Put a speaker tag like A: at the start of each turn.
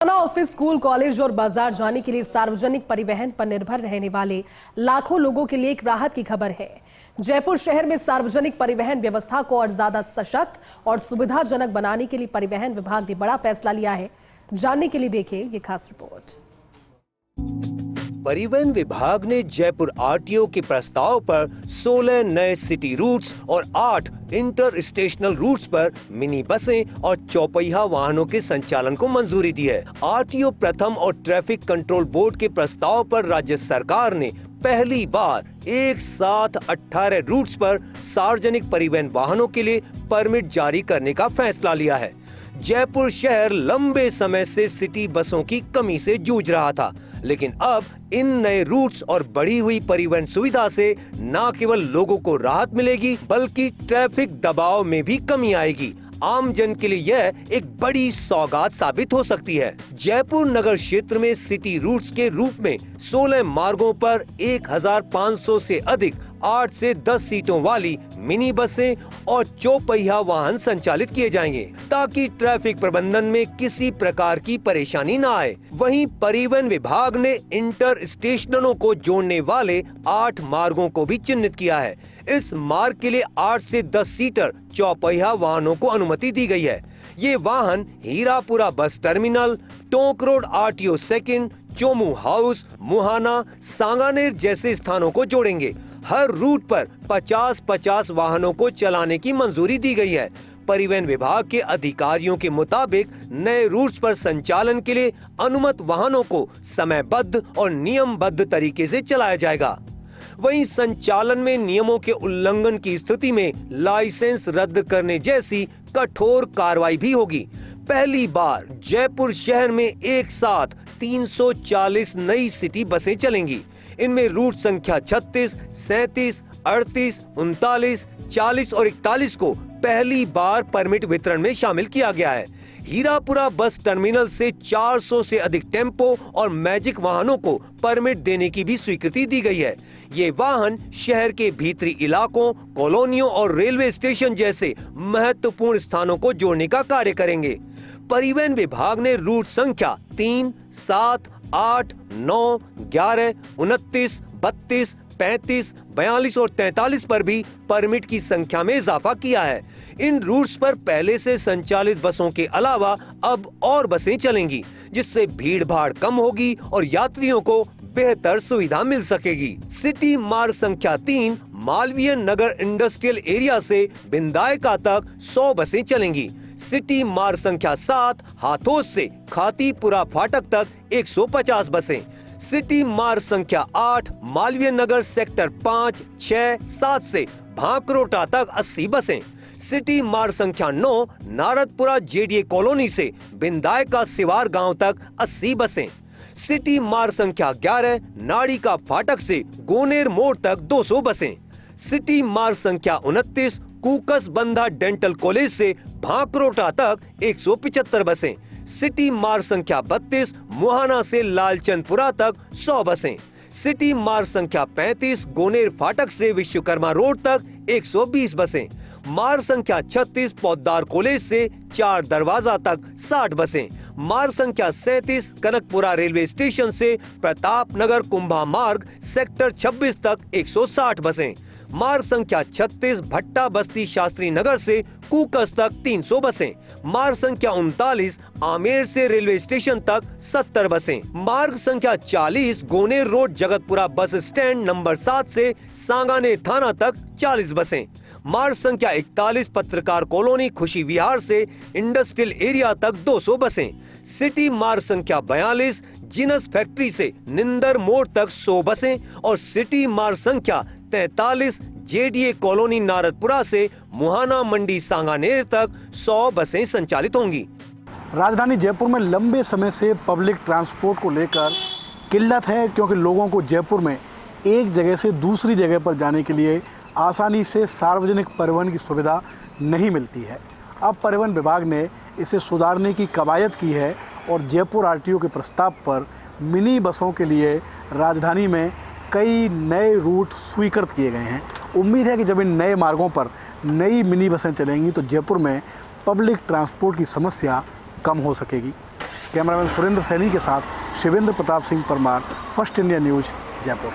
A: Office, school, college और बाजार जाने के लिए सार्वजनिक परिवहन पर निर्भर रहने वाले लाखों लोगों के लिए एक राहत की खबर है। जयपुर शहर में सार्वजनिक परिवहन व्यवस्था को और ज्यादा सशक्त और सुविधाजनक बनाने के लिए परिवहन विभाग ने बड़ा फैसला लिया है। जानने के लिए देखिए ये खास रिपोर्ट।
B: परिवहन विभाग ने जयपुर आरटीओ के प्रस्ताव पर 16 नए सिटी रूट्स और 8 इंटर स्टेशनल रूट्स पर मिनी बसें और चौपहिया वाहनों के संचालन को मंजूरी दी है। आरटीओ प्रथम और ट्रैफिक कंट्रोल बोर्ड के प्रस्ताव पर राज्य सरकार ने पहली बार एक साथ 18 रूट्स पर सार्वजनिक परिवहन वाहनों के लिए परमिट जारी करने का फैसला लिया है। जयपुर शहर लंबे समय से सिटी बसों की कमी से जूझ रहा था, लेकिन अब इन नए रूट्स और बढ़ी हुई परिवहन सुविधा से न केवल लोगों को राहत मिलेगी, बल्कि ट्रैफिक दबाव में भी कमी आएगी। आम जन के लिए यह एक बड़ी सौगात साबित हो सकती है। जयपुर नगर क्षेत्र में सिटी रूट्स के रूप में 16 मार्गों पर 1500 से अधिक 8 से 10 सीटों वाली मिनी बसें और चौपहिया वाहन संचालित किए जाएंगे, ताकि ट्रैफिक प्रबंधन में किसी प्रकार की परेशानी न आए। वहीं परिवहन विभाग ने इंटर स्टेशनों को जोड़ने वाले 8 मार्गों को भी चिन्हित किया है। इस मार्ग के लिए 8 से 10 सीटर चौपहिया वाहनों को अनुमति दी गई है। ये वाहन Hirapura bus terminal, Tonk road RTO second, Chomu house, मुहाना, सांगानेर जैसे स्थानों को जोड़ेंगे। हर रूट पर 50-50 वाहनों को चलाने की मंजूरी दी गई है। परिवहन विभाग के अधिकारियों के मुताबिक नए रूट्स पर संचालन के लिए अनुमत वाहनों को समयबद्ध और नियमबद्ध तरीके से चलाया जाएगा। वहीं संचालन में नियमों के उल्लंघन की स्थिति में लाइसेंस रद्द करने जैसी कठोर कार्रवाई भी होगी। पहली बार जयपुर शहर में एक साथ 340 नई सिटी बसें चलेंगी। इनमें रूट संख्या 36, 37, 38, 39, 40 और 41 को पहली बार परमिट वितरण में शामिल किया गया है। हीरापुरा बस टर्मिनल से 400 से अधिक टेम्पो और मैजिक वाहनों को परमिट देने की भी स्वीकृति दी गई है। ये वाहन शहर के भीतरी इलाकों, कॉलोनियों और रेलवे स्टेशन जैसे महत्वपूर्ण स्थानों को जोड़ने का कार्य करेंगे। परिवहन विभाग ने रूट संख्या 3, 7, 8, 9, 11, 29, 32, 35, 42 और 43 पर भी परमिट की संख्या में इजाफा किया है। इन रूट्स पर पहले से संचालित बसों के अलावा अब और बसें चलेंगी, जिससे भीड़ भाड़ कम होगी और यात्रियों को बेहतर सुविधा मिल सकेगी। सिटी मार्ग संख्या 3 मालवीय नगर इंडस्ट्रियल एरिया से बिंदायका तक 100 बसें चलेंगी। सिटी मार्ग संख्या 7 हाथोस से खातीपुरा फाटक तक 150 बसें। सिटी मार्ग संख्या 8 मालवीय नगर सेक्टर 5, 6, 7 से भांकरोटा तक 80 बसें। सिटी मार्ग संख्या 9 नारदपुरा जेडीए कॉलोनी से बिंदायका सिवार गांव तक 80 बसें। सिटी मार्ग संख्या 11 नाड़ी का फाटक से गोनेर मोड़ तक 200 बसें। सिटी मार्ग संख्या 29 कुकस बंधा डेंटल कॉलेज से भांकरोटा तक 175 बसें। सिटी मार्ग संख्या 32 मुहाना से लालचंदपुरा तक 100 बसें। सिटी मार्ग संख्या 35 गोनेर फाटक से विश्वकर्मा रोड तक 120 बसें। मार्ग संख्या 36 पौदार कॉलेज से 4 दरवाजा तक 60 बसें। मार्ग संख्या 37 कनकपुरा रेलवे स्टेशन से प्रताप नगर कुंभा मार्ग सेक्टर 26 तक 160 बसें। मार्ग संख्या 36 भट्टा बस्ती शास्त्री नगर से कुकस तक 300 बसें। मार्ग संख्या 39 आमेर से रेलवे स्टेशन तक 70 बसें। मार्ग संख्या 40 Goner road Jagatpura bus stand number 7 से सांगानेर थाना तक 40 बसें। मार्ग संख्या 41 पत्रकार कॉलोनी खुशी विहार से इंडस्ट्रियल एरिया तक 200 बसें। सिटी मार्ग संख्या 42 जिनस फैक्ट्री से निंदर मोड़ तक 100 बसें और सिटी मार्ग संख्या 43 जेडीए कॉलोनी नारदपुरा से मुहाना मंडी सांगानेर तक 100 बसें संचालित होंगी।
C: राजधानी जयपुर में लंबे समय से पब्लिक ट्रांसपोर्ट को लेकर किल्लत है, क्योंकि लोगों को जयपुर में एक जगह से दूसरी जगह पर जाने के लिए आसानी से सार्वजनिक परिवहन की सुविधा नहीं मिलती है। अब परिवहन विभाग ने इसे सुधारने की कवायद की है और जयपुर आरटीओ के प्रस्ताव पर मिनी बसों के लिए राजधानी में कई नए रूट स्वीकृत किए गए हैं। उम्मीद है कि जब इन नए मार्गों पर नई मिनी बसें चलेंगी तो जयपुर में पब्लिक ट्रांसपोर्ट की समस्या कम हो सकेगी। कैमरामैन सुरेंद्र सैनी के साथ Shivendra Pratap Singh Parmar, first India news, Jaipur.